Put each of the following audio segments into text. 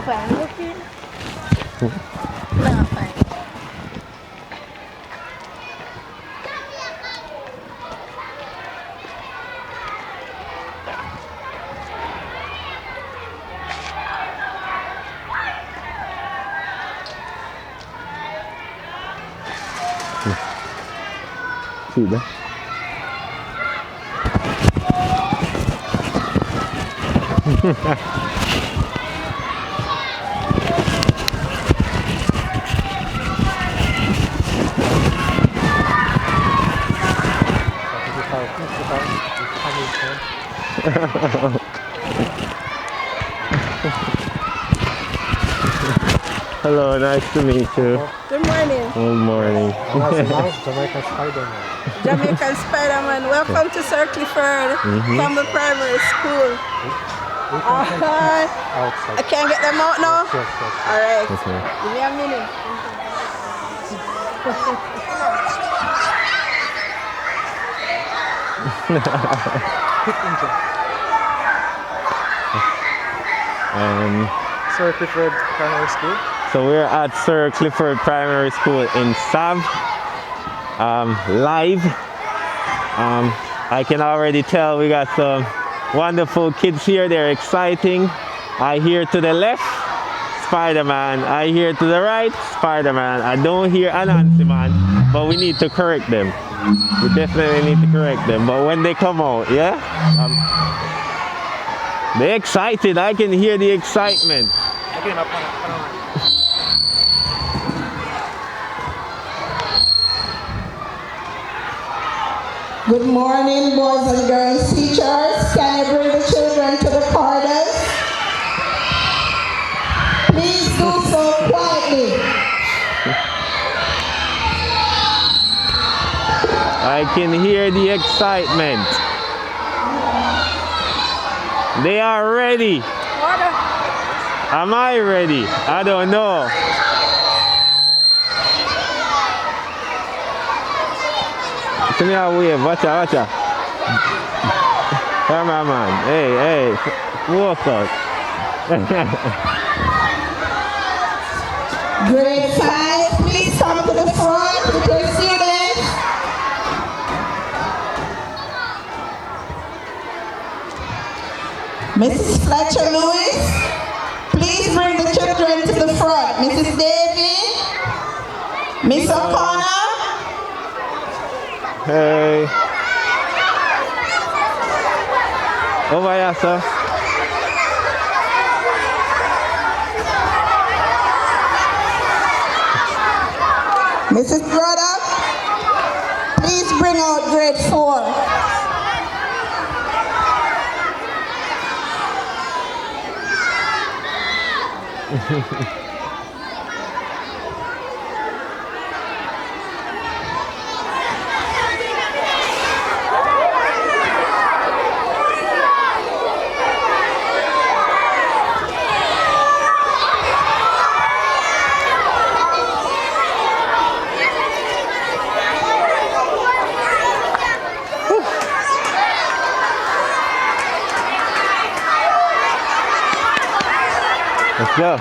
fine. Okay. Not fine. See that? Hello, nice to meet you. Good morning. Good morning. Jamaican Spider-Man. Jamaican Spider-Man. Welcome to Sir Clifford, Campbell Primary School. I can't get them out now? Yes. All right. Okay. Give me a minute. Sir Clifford Primary School. So we're at Sir Clifford Primary School in Sav, live. I can already tell we got some wonderful kids here. They're exciting. I hear to the left, Spider-Man. I hear to the right, Spider-Man. I don't hear Anansi-Man, but we need to correct them. We definitely need to correct them. But when they come out, yeah? They're excited. I can hear the excitement. Good morning, boys and girls teachers. Can you bring the children to the corridors? Please do so quietly. I can hear the excitement. They are ready. Am I ready? I don't know. Come here, wave. Watch out. Cameraman. Hey. Walk out. Grade 5, please come to the front with your students. Mrs. Fletcher Lewis, please bring the children to the front. Mrs. Davy, Miss O'Connor. Hey. Over here, sir. Mrs. Broddock, please bring out grade 4. Let's go.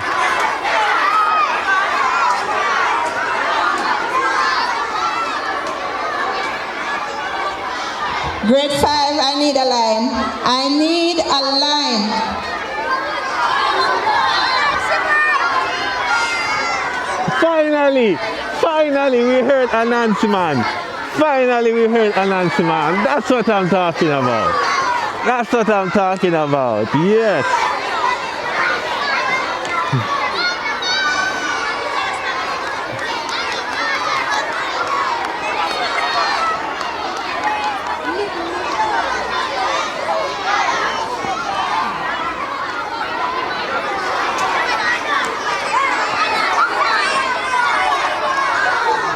Grade 5, I need a line. I need a line. Finally, we heard Anansi-Man. Finally, we heard Anansi-Man. That's what I'm talking about. Yes.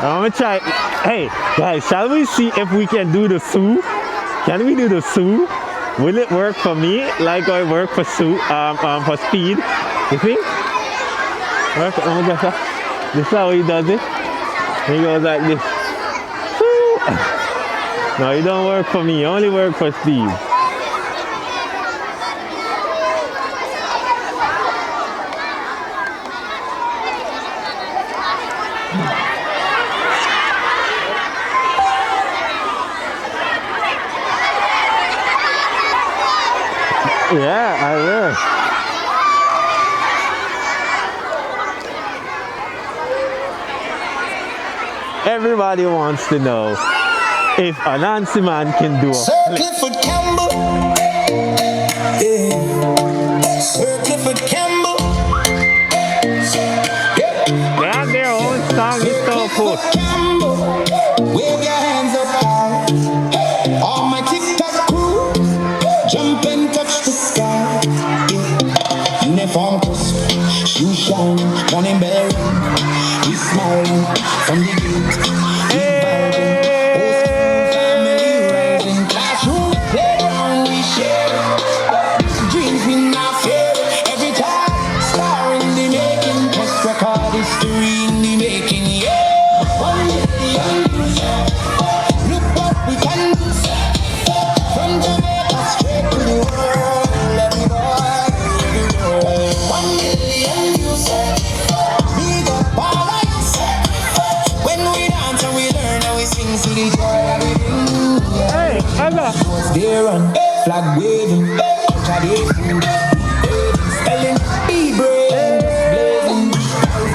I'm gonna try. Hey, guys, shall we see if we can do the Sue? Can we do the Sue? Will it work for me like I work for Sue, for speed? You think? Work? Oh my gosh, this is how he does it. He goes like this. Sue! No, it don't work for me. It only work for speed. Yeah, I will. Everybody wants to know if Anansi-Man can do a Sir Clifford Campbell. Yeah. Sir Clifford Campbell. Yeah. They have their own song, it's so cool. Campbell. Wave your hands up high. All my TikTok crew, jump and touch the sky. Yeah. Uniform crisp, shoes shine, morning bell ring. We smiling from the gate. There and flag waving, tradition, spelling, be brave, blazing,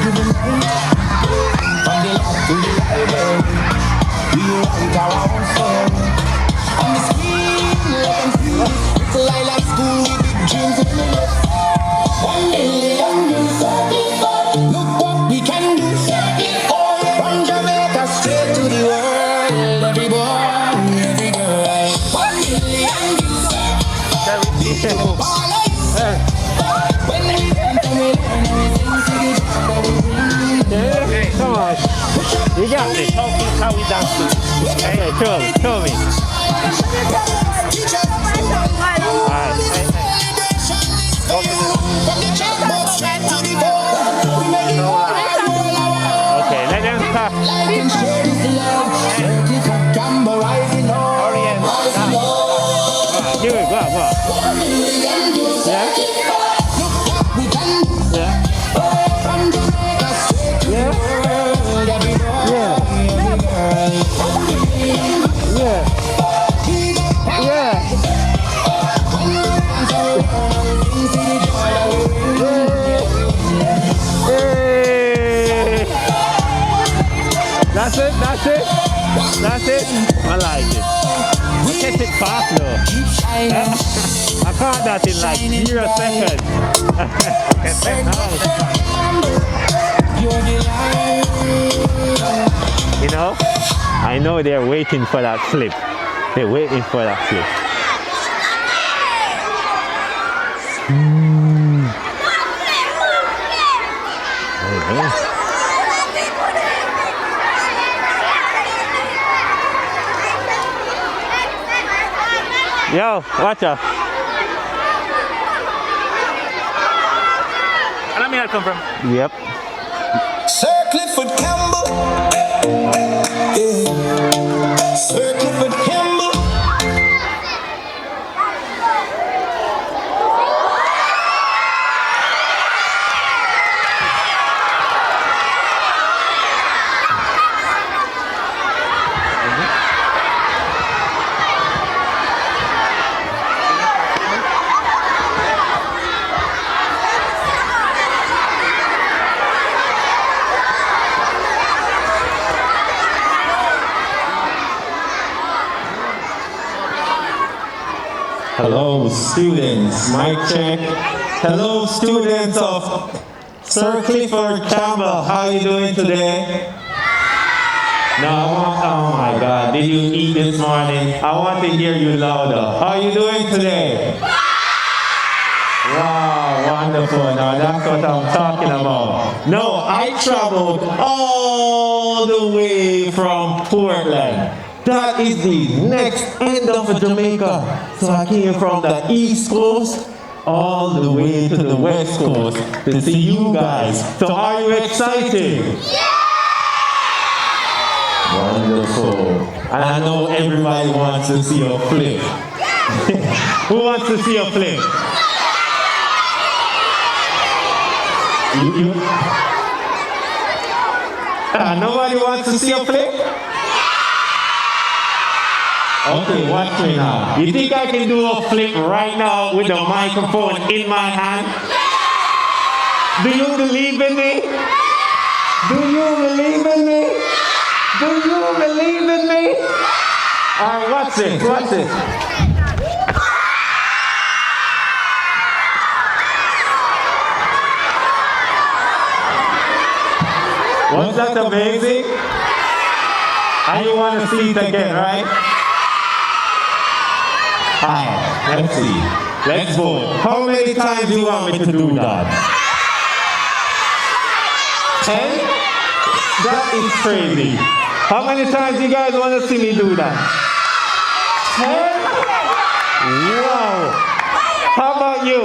giving from the left to the right, we write our own story. On the screen, let them see little lilac school with big dreams in the left. 1 million views, look what we can do. From Jamaica straight to the world, every boy, every girl. Come on, you got this. How we dance? Hey, show me. Okay, let them start. Give it, go. Yeah? Yeah? That's it. I like it. Catch it fast though. I caught that in like 0 seconds. You know, I know they're waiting for that flip. They're waiting for that flip. Yo, watch out. And where I come from? Yep. Sir Clifford Campbell. Yeah. Sir Clifford Campbell. Hello students, mic check. Hello students of Sir Clifford Campbell, how are you doing today? No, oh my God, did you eat this morning? I want to hear you louder. How are you doing today? Wow, wonderful. Now that's what I'm talking about. No, I traveled all the way from Portland. That is the next end of Jamaica. So I came from the East Coast all the way to the West Coast to see you guys. So are you excited? Yeah! Wonderful. And I know everybody wants to see a flip. Who wants to see a flip? Nobody wants to see a flip? Okay, watch me now. You think I can do a flip right now with the microphone in my hand? Do you believe in me? Do you believe in me? Do you believe in me? Alright, watch this, watch this. Was that amazing? And you want to see it again, right? Alright, let's see. Let's vote. How many times do you want me to do that? 10? That is crazy. How many times do you guys want to see me do that? 10? Wow. How about you?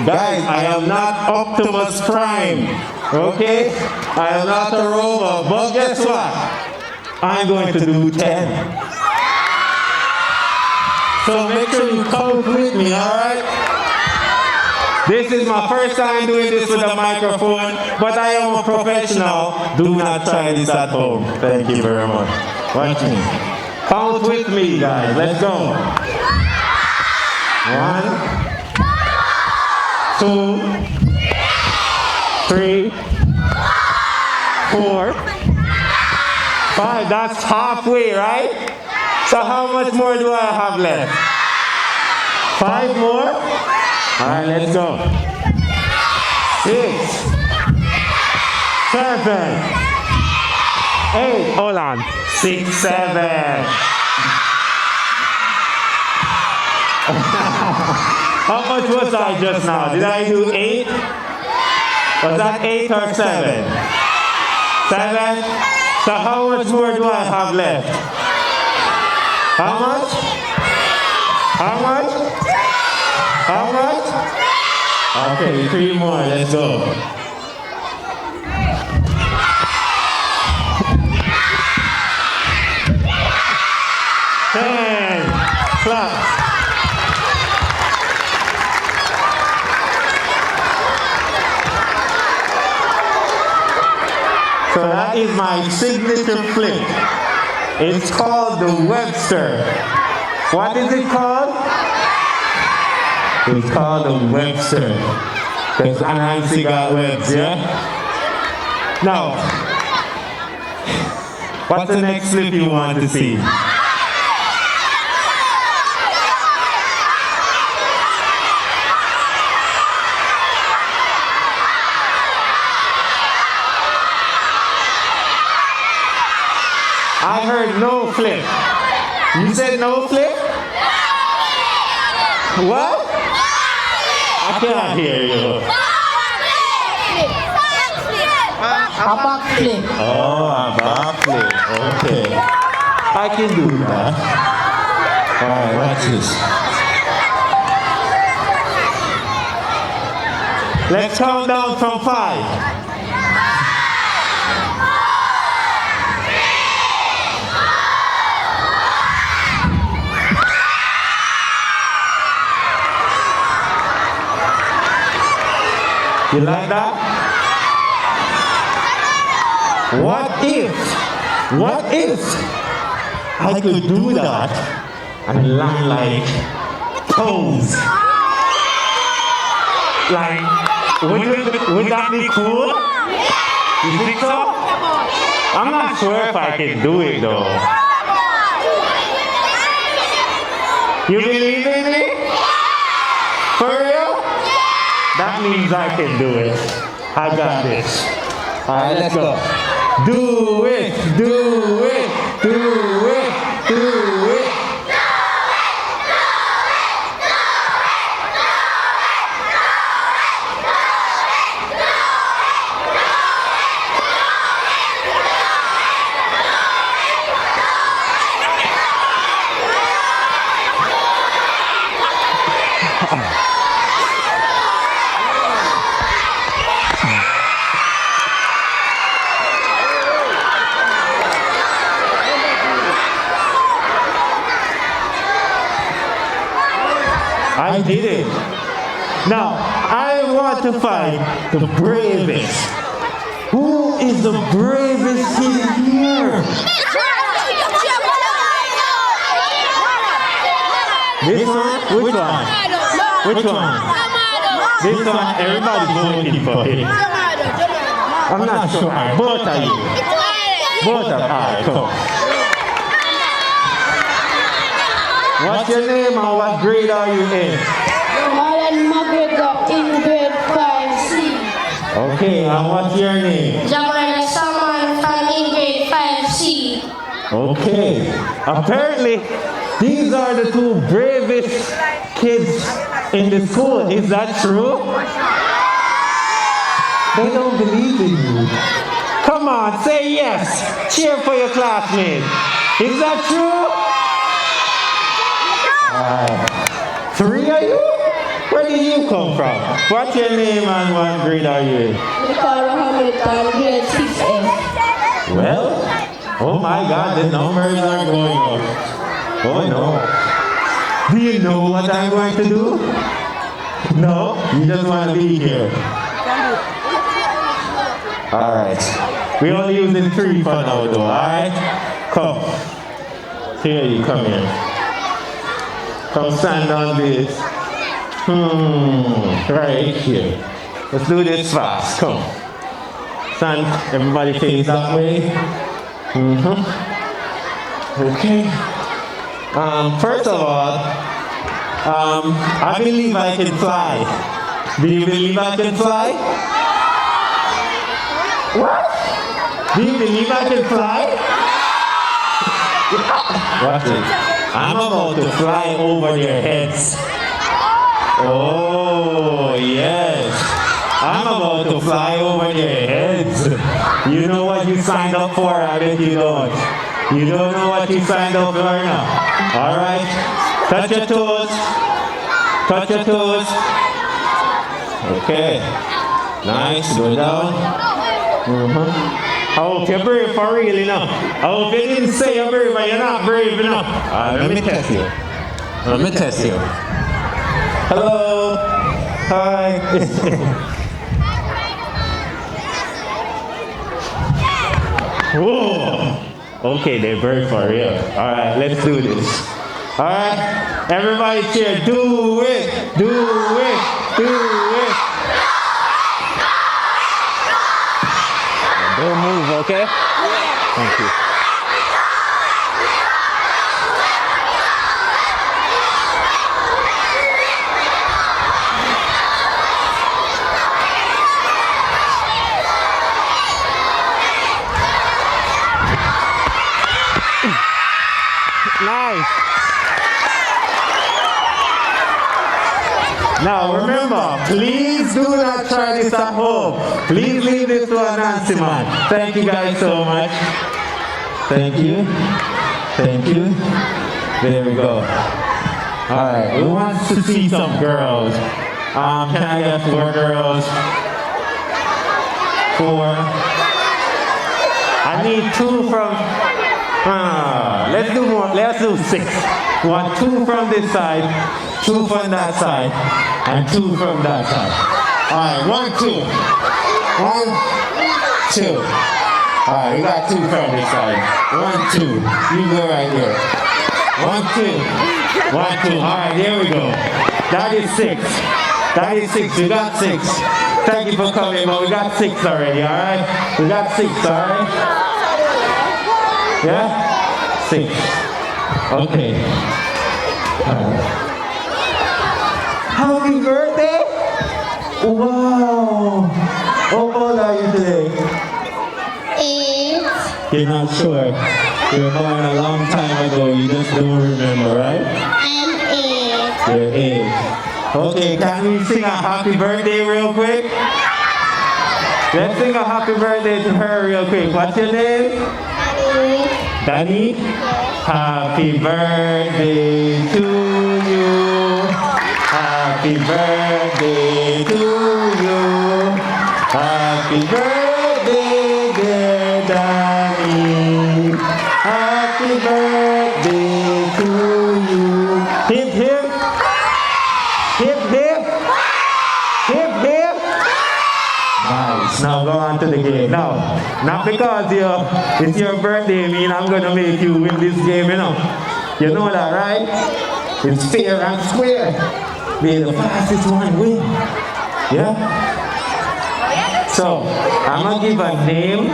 Guys, I am not Optimus Prime, okay? I am not a robot, but guess what? I'm going to do 10. So make sure you count with me, alright? This is my first time doing this with a microphone, but I am a professional. Do not try this at home. Thank you very much. Watch me. Count with me, guys. Let's go. 1, 2, 3, 4, 5. That's halfway, right? So how much more do I have left? 5 more? Alright, let's go. 6, 7, 8. Hold on. 6, 7. How much was I just now? Did I do 8? Was that 8 or 7? 7? So how much more do I have left? How much? How much? How much? Okay, 3 more. Let's go. Clap. So that is my signature flip. It's called the Webster. What is it called? It's called the Webster. Because Anansi got webs, yeah? Now, what's the next flip you want to see? I heard no flip. You said no flip? What? I cannot hear you. A back flip. Oh, a back flip. Okay. I can do that. Alright, watch this. Let's count down from 5. You like that? What if I could do that and land like toes? Like, would that be cool? You think so? I'm not sure if I can do it though. You believe in me? For real? That means I can do it. I got this. Alright, let's go. Do it, do it, do it, do it. I did it. Now, I want to find the bravest. Who is the bravest kid here? This one? Which one? Which one? This one, everybody's voting for him. I'm not sure. Both of you. Both of you. Alright, come. What's your name and what grade are you in? Alan McGregor in grade 5C. Okay, and what's your name? Savanna from in grade 5C. Okay. Apparently, these are the two bravest kids in the school. Is that true? They don't believe in you. Come on, say yes. Cheer for your classmate. Is that true? Three of you? Where did you come from? What's your name and what grade are you in? Grade 6A. Well, oh my God, the numbers are going up. Oh no. Do you know what I'm going to do? No? You just want to be here. Alright. We're only using 3 for now though, alright? Come. Here you come here. Come stand on this. Right here. Let's do this fast. Come. Stand, everybody face that way. Okay. First of all, I believe I can fly. Do you believe I can fly? What? Do you believe I can fly? Watch it. I'm about to fly over their heads. Oh, yes. I'm about to fly over their heads. You know what you signed up for? I bet you don't. You don't know what you signed up for now. All right. Touch your toes. Touch your toes. Okay. Nice. Go down. I hope you're brave for real enough. I hope you didn't say you're brave, but you're not brave enough. Let me test you. Let me test you. Hello. Hi. Whoa. Okay, they're brave for real. All right, let's do this. All right, everybody cheer. Do it. Do it. Do it. Don't move, okay? Thank you. Nice. Now remember, please do not try this at home. Please leave this to Anansi-Man. Thank you guys so much. Thank you. Thank you. There we go. Alright, we want to see some girls. Can I get 4 girls? 4. I need 2 from... let's do more. Let's do 6. We want 2 from this side, 2 from that side, and 2 from that side. Alright, 1, 2. 1, 2. Alright, we got 2 from this side. 1, 2. You go right here. 1, 2. 1, 2. Alright, there we go. That is 6. That is 6. We got 6. Thank you for coming, but we got 6 already, alright? We got 6, alright? Yeah? 6. Okay. Happy birthday! Wow! How old are you today? 8. You're not sure. You were born a long time ago. You just don't remember, right? I'm 8. You're 8. Okay, can we sing a happy birthday real quick? Let's sing a happy birthday to her real quick. What's your name? Danny? Happy birthday to you. Happy birthday to you. Happy birthday, dear Danny. Happy birthday to you. Hip, hip. Hip, hip. Hip, hip. Nice. Now go on to the game. Now, not because it's your birthday, mean I'm going to make you win this game, you know. You know that, right? It's fair and square. May the fastest one win. Yeah? So, I'm going to give a name.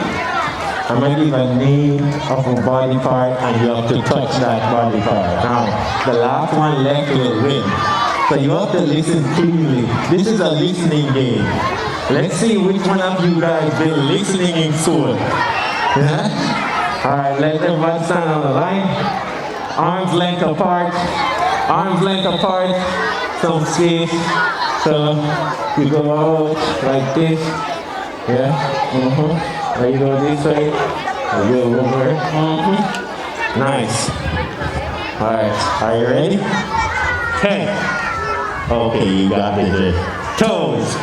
I'm going to give a name of a body part and you have to touch that body part. Now, the last one left will win. So you have to listen clearly. This is a listening game. Let's see which one of you guys been listening in school. Yeah? Alright, let everyone stand on the line. Arms length apart. Arms length apart. Some space. So you go out like this. Yeah? Now you go this way. You go over. Nice. Alright, are you ready? 10. Okay, you got it there. Toes.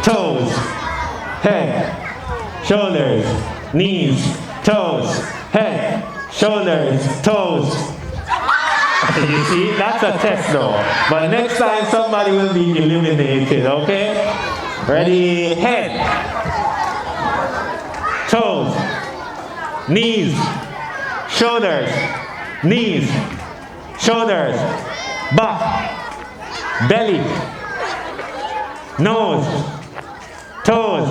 Toes. Head. Shoulders. Knees. Toes. Head. Shoulders. Toes. You see, that's a test though. But next time somebody will be eliminated, okay? Ready? Head. Toes. Knees. Shoulders. Knees. Shoulders. Back. Belly, nose, toes,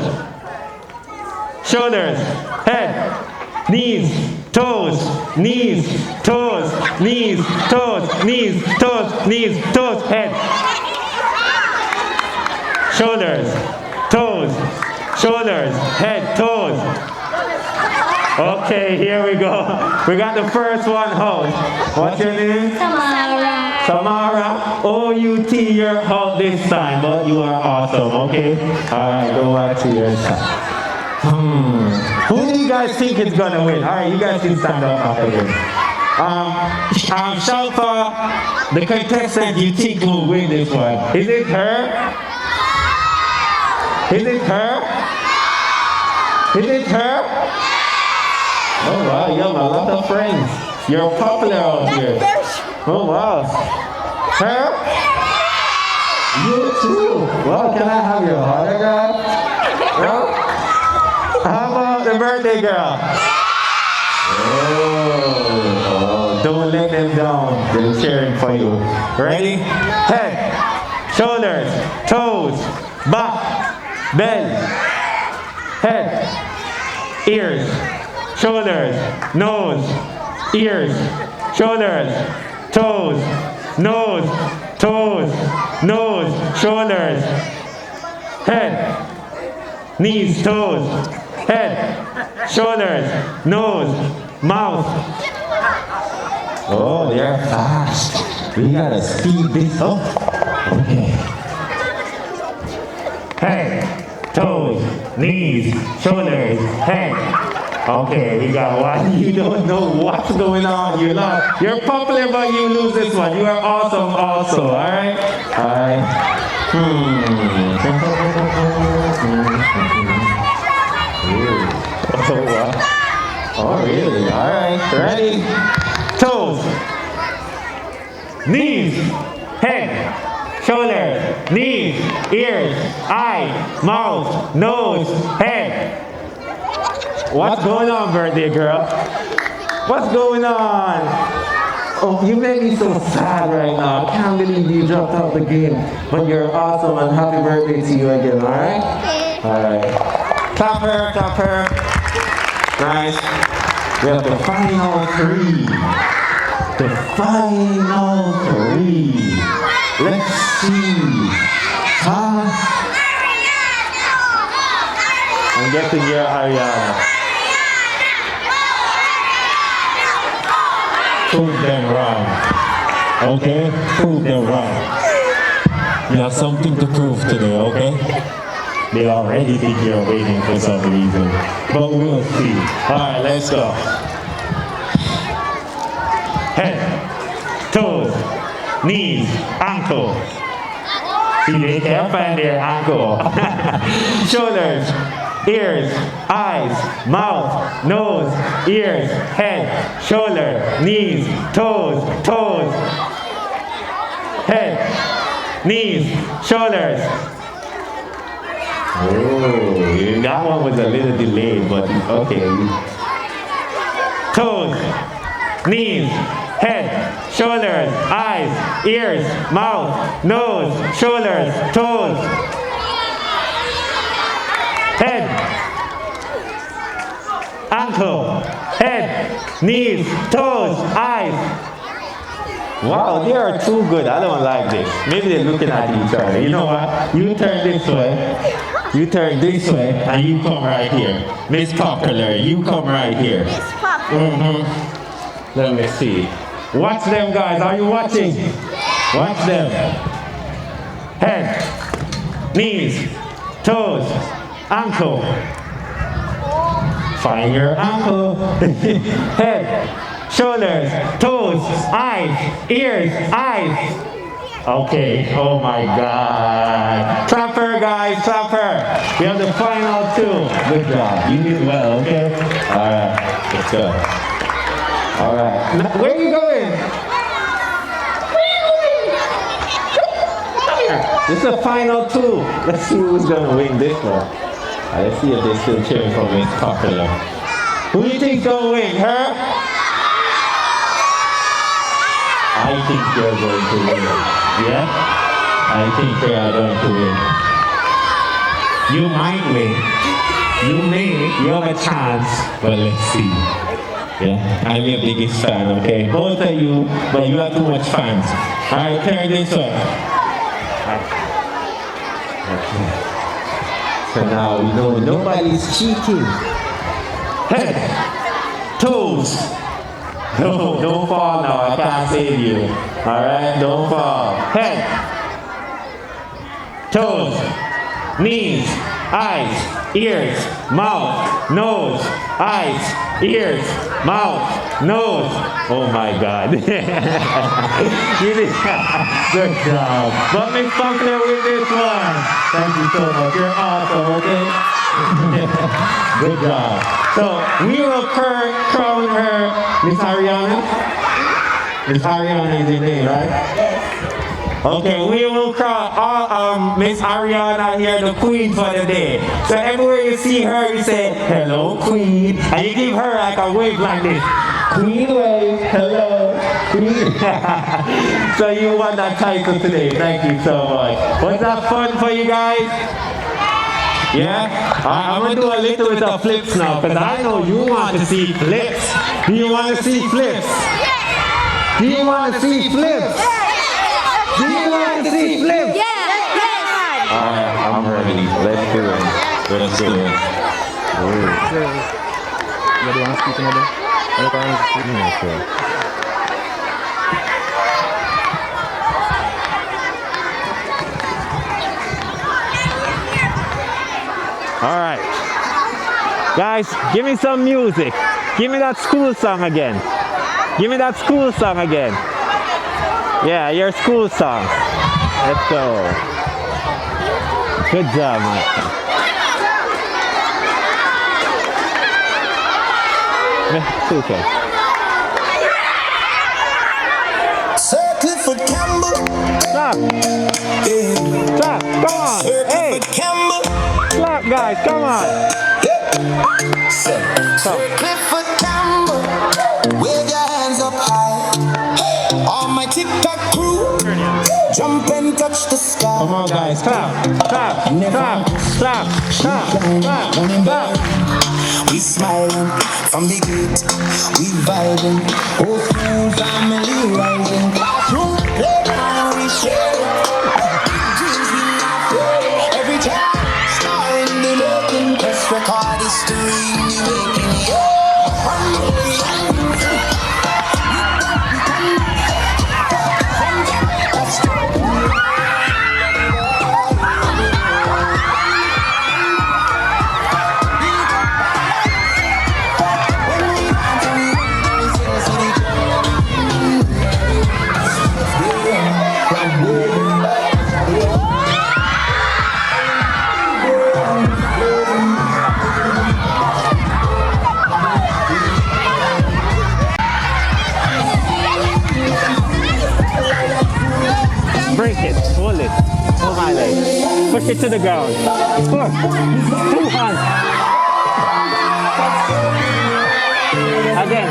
shoulders, head, knees, toes, knees, toes, knees, toes, knees, toes, knees, toes, head, shoulders, toes, shoulders, head, toes. Okay, here we go. We got the first one out. What's your name? Samara, O-U-T, you're out this time, but you are awesome, okay? Alright, go back to your side. Who do you guys think is gonna win? Alright, you guys can stand up after this. Shout for the contestant you think will win this one. Is it her? Is it her? Is it her? Oh wow, you have a lot of friends. You're popular out here. Oh wow. Her? You too. Well, can I have your autograph? No? How about the birthday girl? Oh, don't let them down. They're cheering for you. Ready? Head, shoulders, toes, back, belly, head, ears, shoulders, nose, ears, shoulders, toes, nose, toes, nose, shoulders, head, knees, toes, head, shoulders, nose, mouth. Oh, they're fast. We gotta speed this up. Okay. Head, toes, knees, shoulders, head. Okay, we got one. You don't know what's going on. You're popular, but you lose this one. You are awesome also, alright? Alright. Oh, wow. Oh, really? Alright, ready? Toes, knees, head, shoulders, knees, ears, eyes, mouth, nose, head. What's going on, birthday girl? What's going on? Oh, you made me so sad right now. I can't believe you dropped out the game. But you're awesome and happy birthday to you again, alright? Alright. Clap her, clap her. Nice. We have the final three. The final three. Let's see. I'm guessing you're Ariana. Prove them wrong. Okay? Prove them wrong. You have something to prove today, okay? They already think you're waiting for some reason. But we'll see. Alright, let's go. Head, toes, knees, ankle. See, they can't find their ankle. Shoulders, ears, eyes, mouth, nose, ears, head, shoulder, knees, toes, head, knees, shoulders, Oh, that one was a little delayed, but okay. Toes, knees, head, shoulders, eyes, ears, mouth, nose, shoulders, toes, head, ankle, head, knees, toes, eyes. Wow, they are too good. I don't like this. Maybe they're looking at each other. You know what? You turn this way. You turn this way, and you come right here. Miss Popular, you come right here. Let me see. Watch them, guys. Are you watching? Watch them. Head, knees, toes, ankle. Find your ankle. Head, shoulders, toes, eyes, ears, eyes. Okay, oh my God. Clap her, guys, clap her. We have the final two. Good job. You did well, okay? All right, let's go. All right. Now, where are you going? Come here. This is the final two. Let's see who's going to win this one. Let's see if they're still cheering for Miss Popular. Who do you think's going to win? Her? I think you're going to win. Yeah? I think you are going to win. You might win. You may. You have a chance. But let's see. Yeah? I'm your biggest fan, okay? Both of you, but you have too much fans. Alright, turn this way. Okay. So now we know nobody's cheating. Head. Toes. No, don't fall now. I can't save you. Alright, don't fall. Head, toes, knees, eyes, ears, mouth, nose, eyes, ears, mouth, nose. Oh my God. You did good job. But Miss Funkler with this one. Thank you so much. You're awesome, okay? Good job. So we will crown her Miss Ariana. Miss Ariana is your name, right? Yes. Okay, we will crown Miss Ariana here, the queen for the day. So everywhere you see her, you say, hello, queen. And you give her like a wave like this. Queen wave, hello, queen. So you won that title today. Thank you so much. Was that fun for you guys? Yeah? I'm going to do a little bit of flips now, because I know you want to see flips. Do you want to see flips? Do you want to see flips? Do you want to see flips? Yes. Alright, I'm ready. Let's do it. Let's do it. You want to speak another? Okay. All right, guys, give me some music. Give me that school song again. Give me that school song again. Yeah, your school song. Let's go. Good job, Mike. Okay. Sir Clifford Campbell. Clap. Yeah. Clap. Come on. Sir Hey. Clifford Campbell. Clap, guys. Come on. Sir Clifford Campbell. Wave your hands up high. All my TikTok crew. Jump and touch the sky. Come on, guys. Clap. Clap. Clap. Clap. Clap. Clap. Clap. We smiling from the gate. We vibing. Whole school family rising. Classroom playground we share. Dreams we laugh. Every time. Star in the making. Press record history. We making Push it to the ground. Push. 2 hands. Again.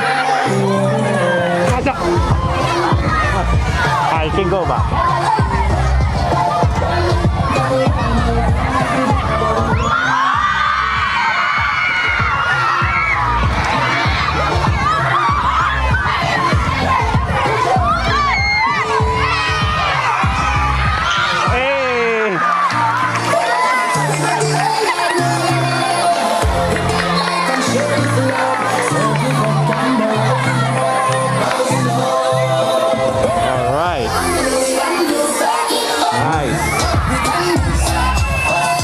I can go back.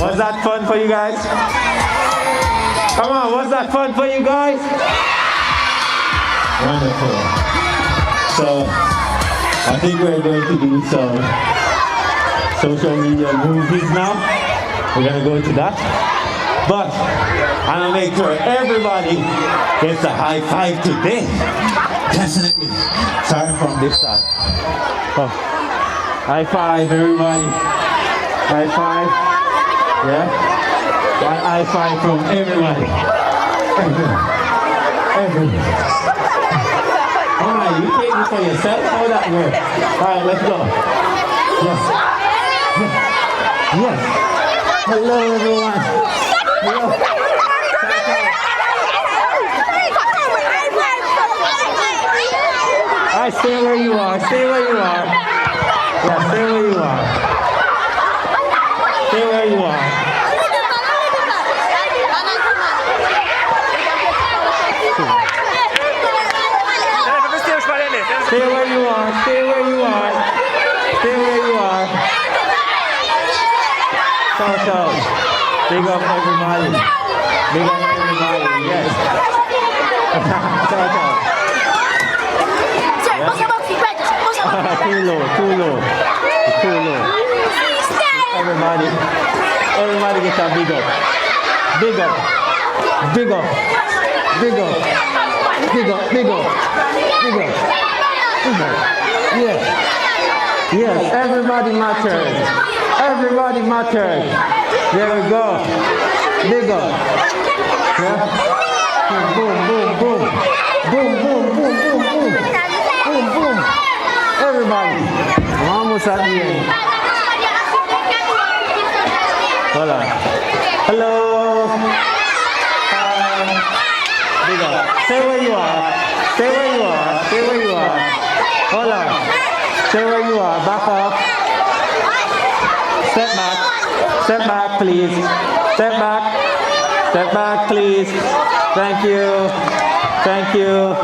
Was that fun for you guys? Come on, was that fun for you guys? Wonderful. So, I think we're going to do some social media movies now. We're going to go into that. But, I'm going to make sure everybody gets a high five today. Definitely. Starting from this side. Oh. High five, everybody. High five. Yeah? One high five from everybody. Everybody. Alright, you take it for yourself. How that work? Alright, let's go. Yes. Yes. Hello, everyone. Hello. Alright, stay where you are. Stay where you are. Yeah, stay where you are. Stay where you are. Stay where you are. Stay where you are. Stay where you are. Shout out. Big up everybody. Big up everybody. Yes. Shout out. Too low. Too low. Too low. Everybody get a big up. Big up. Big up. Big up. Big up. Big up. Big up. Yes. Yes, everybody matters. Everybody matters. There we go. Big up. Yeah. Boom, boom, boom. Boom, boom, boom, boom, boom. Boom, boom. Everybody. We're almost at the end. Hola. Hello. Big up. Stay where you are. Stay where you are. Stay where you are. Hola. Stay where you are. Back up. Step back. Step back, please. Step back. Step back, please. Thank you. Thank you.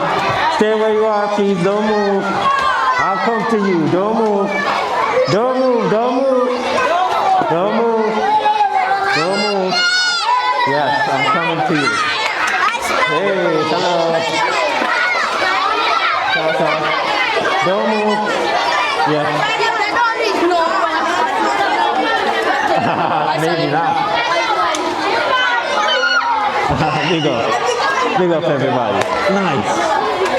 Stay where you are, please. Don't move. I'll come to you. Don't move. Don't move. Don't move. Don't move. Don't move. Yes, I'm coming to you. Hey, hello. Don't move. Yes. Maybe not. Big up. Big up, everybody. Nice.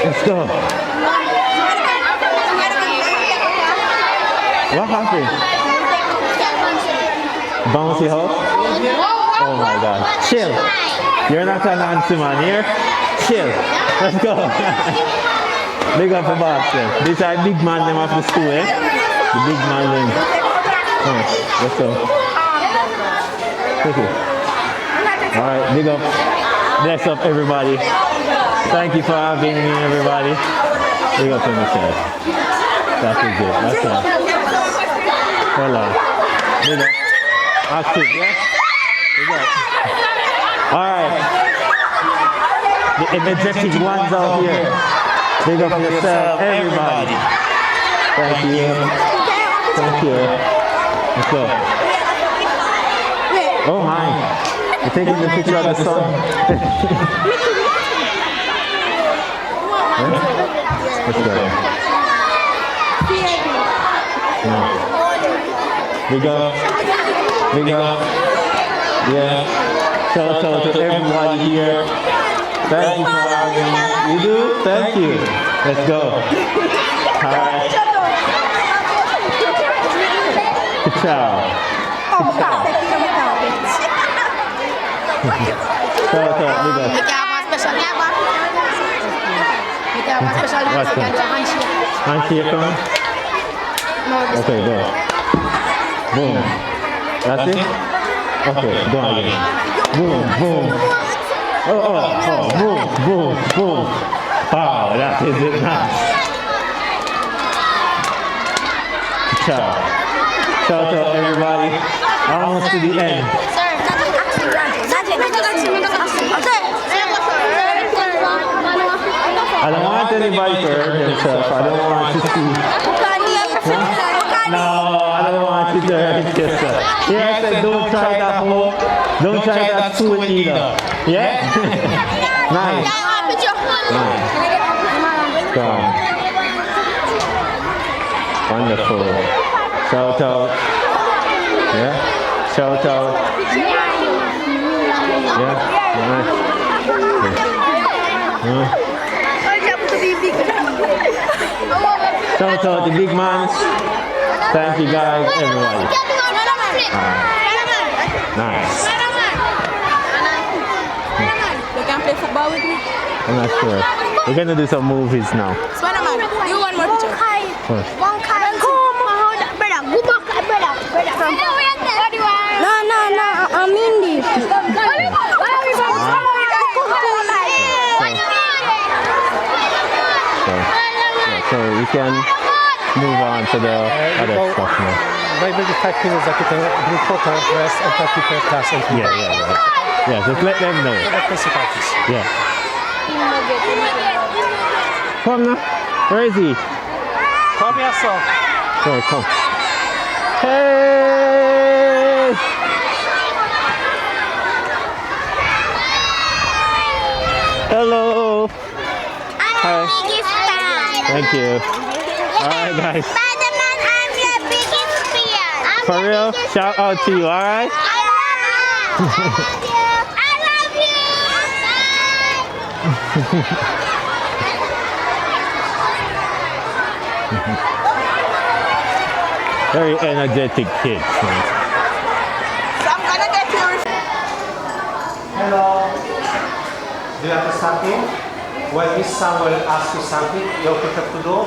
Let's go. What happened? Bouncy house? Oh my God. Chill. You're not an Anansi-Man here. Chill. Let's go. Big up the boxer. These are big man them of the school, eh? The big man them. Oh, let's go. Okay. Alright, big up. Bless up everybody. Thank you for having me, everybody. Big up to myself. That is good. That's all. Hold on. Big up. Active, yeah? Big up. Alright. The energetic ones out here. Big up yourself, everybody. Thank you. Thank you. Let's go. Oh my. You're taking the picture of the sun. Let's go. Yeah. Big up. Big up. Yeah. Shout out to everybody here. Thank you for having me. You do? Thank you. Let's go. Alright. Ciao. Shout out, big up. What's that? Handshake on? Okay, go. Boom. That's it? Okay, go again. Boom, boom. Boom, boom, boom. Wow, that is it. Nice. Ciao. Shout out everybody. Almost to the end. I don't want anybody to hurt themselves. I don't want you to. No, I don't want you to hurt yourself. Here I said, don't try that whole. Don't try that food either. Yeah? Nice. Nice. Come. Wonderful. Shout out. Yeah? Shout out. Yeah? Nice. Shout out the big man. Thank you guys, everybody. Nice. You can play football with me? I'm not sure. We're gonna do some movies now. Spider-Man, you want more picture? First. No, I'm Indy. So we can move on to the other stuff now. Maybe 5 minutes that you can do photo, rest, and prepare class. Yeah, just let them know. Yeah. Come now. Where is he? Come here, sir. There, come. Hey! Hello. Hi. Thank you. Alright, guys. Spider-Man, I'm your biggest fan. For real? Shout out to you, alright? I love you. Very energetic kids. So I'm gonna get you. Hello. Do you have something? When Miss Sam will ask you something, you're prepared to do?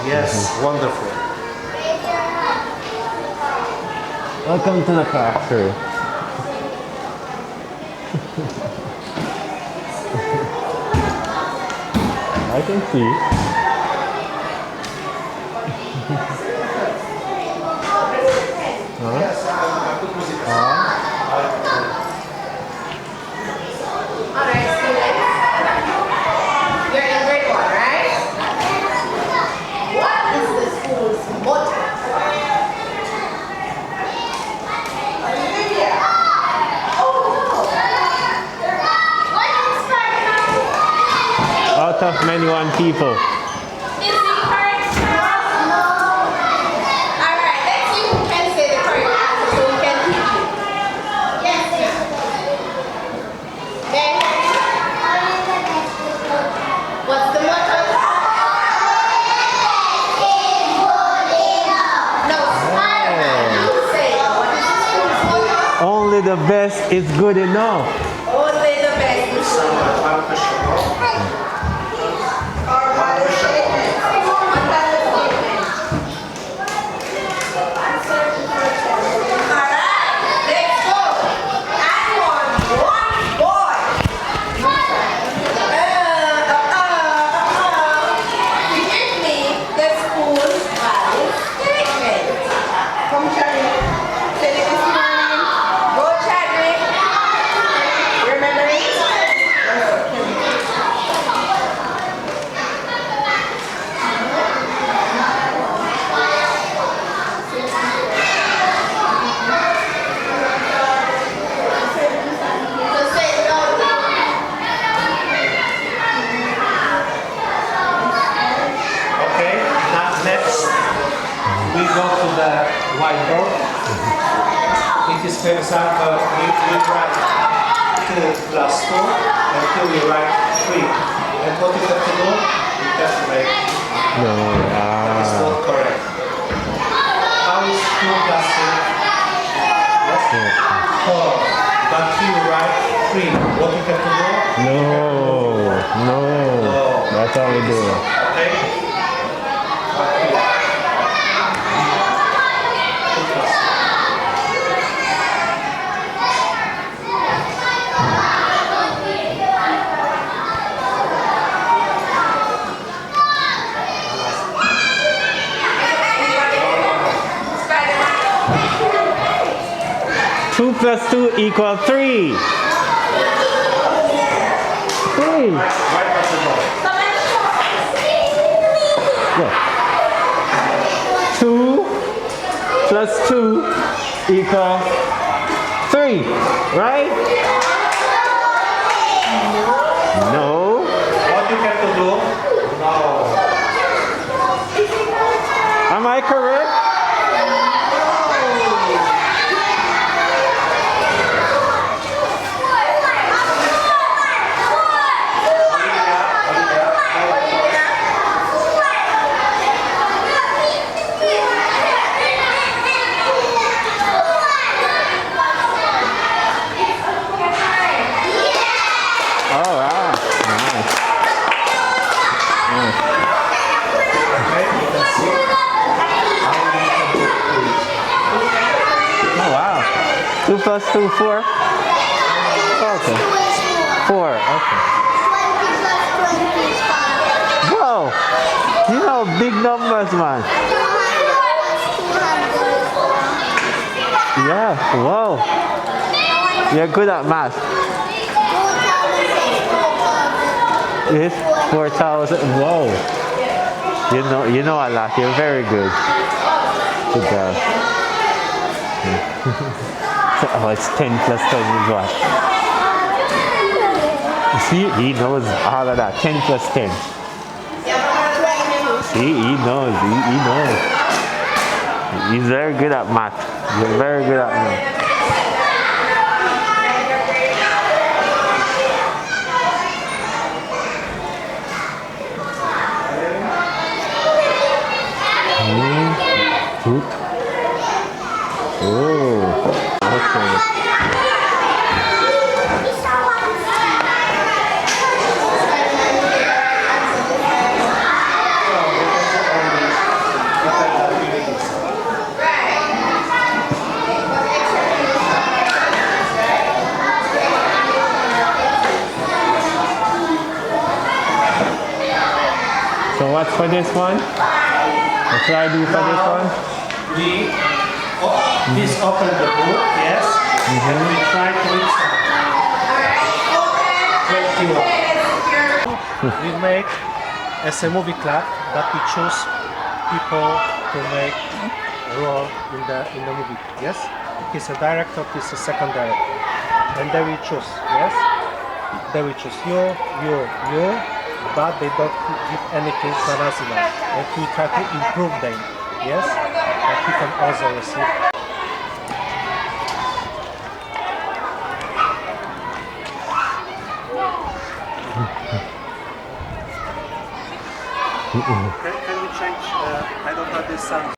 Yes, wonderful. Welcome to the factory. I can see. Out of many one people. Only the best is good enough. Only the best. It is, for example, we write 2 plus 2 and 2 we write 3. And what you have to do? You have to write. No, that is not correct. How is 2 plus 3? 3. What you have to do? No. That's how we do it. Okay? Two plus 2 equals 3. 3. Go. 2 plus 2 equals 3. Right? No. What you have to do? No. Am I correct? Two plus 2, 4? Okay. 4, okay. 20 plus 20 is 5. Whoa! You know big numbers, man. 200 plus 200 is 4. Yeah, whoa. You're good at math. 4,000 is 4,000. It's 4,000. Whoa. You know a lot. You're very good. Good job. Oh, it's 10 plus 10 is what? You see, he knows all of that. 10 plus 10. See, he knows. He knows. He's very good at math. You're very good at math. Oh, okay. So what's for this one? What should I do for this one? Please open the book, yes? And we try to read some. 21. We make as a movie club that we choose people to make a role in the movie, yes? He's a director, he's a second director. And then we choose, yes? Then we choose you, but they don't give anything to Anansi-Man. And we try to improve them, yes? But he can also receive. Can we change? I don't have this sound.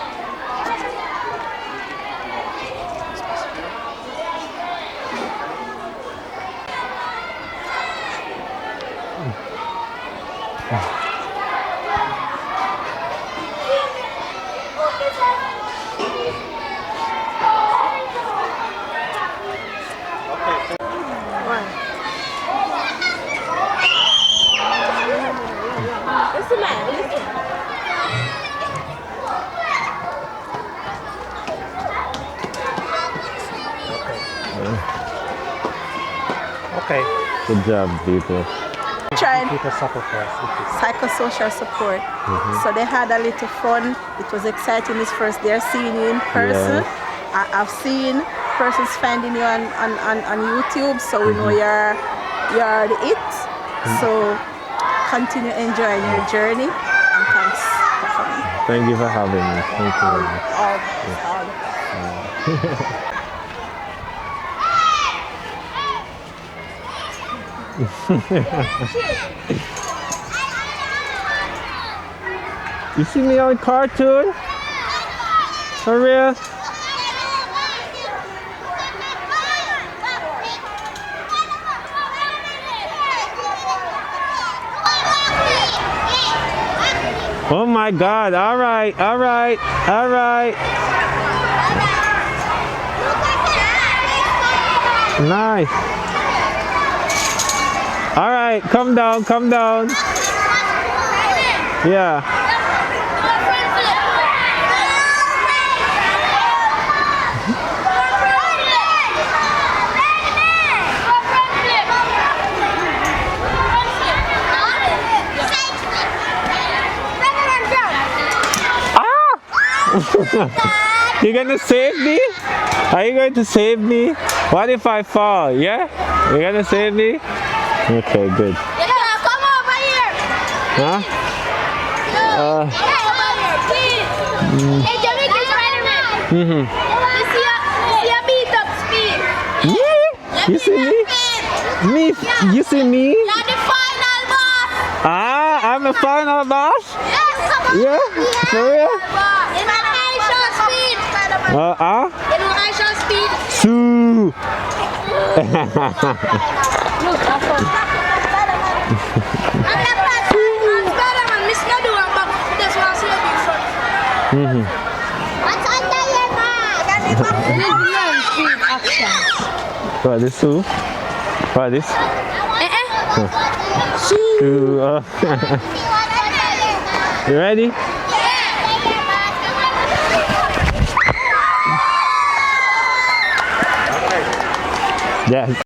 Okay. Good job, people. Trying People suffer for us. psychosocial support. So they had a little fun. It was exciting this first day seeing you in person. Yes. I've seen persons finding you on YouTube, so we know you're the it. So continue enjoying your journey, and thanks for coming. Thank you for having me. Thank you very much. You see me on cartoon? For real? Oh my God. All right. All right. All right. Nice. All right. Come down. Come down. Yeah. You gonna save me? Are you going to save me? What if I fall? Yeah? You gonna save me? Okay, good. Yeah, come over here. Huh? Come over here, please. Hey, Jamaica Spider-Man. Mm-hmm. You see a beat up speed. Me? You see me? Me? You see me? You're the final boss. Ah, I'm the final boss? Yes, come on. Yeah? For real? In an action speed. In an action speed. Sue! I'm the Spider-Man. Miss Nadu, but this one's here in front. What's under your mask? What, this Sue? What, this? Sue. You ready? Yes.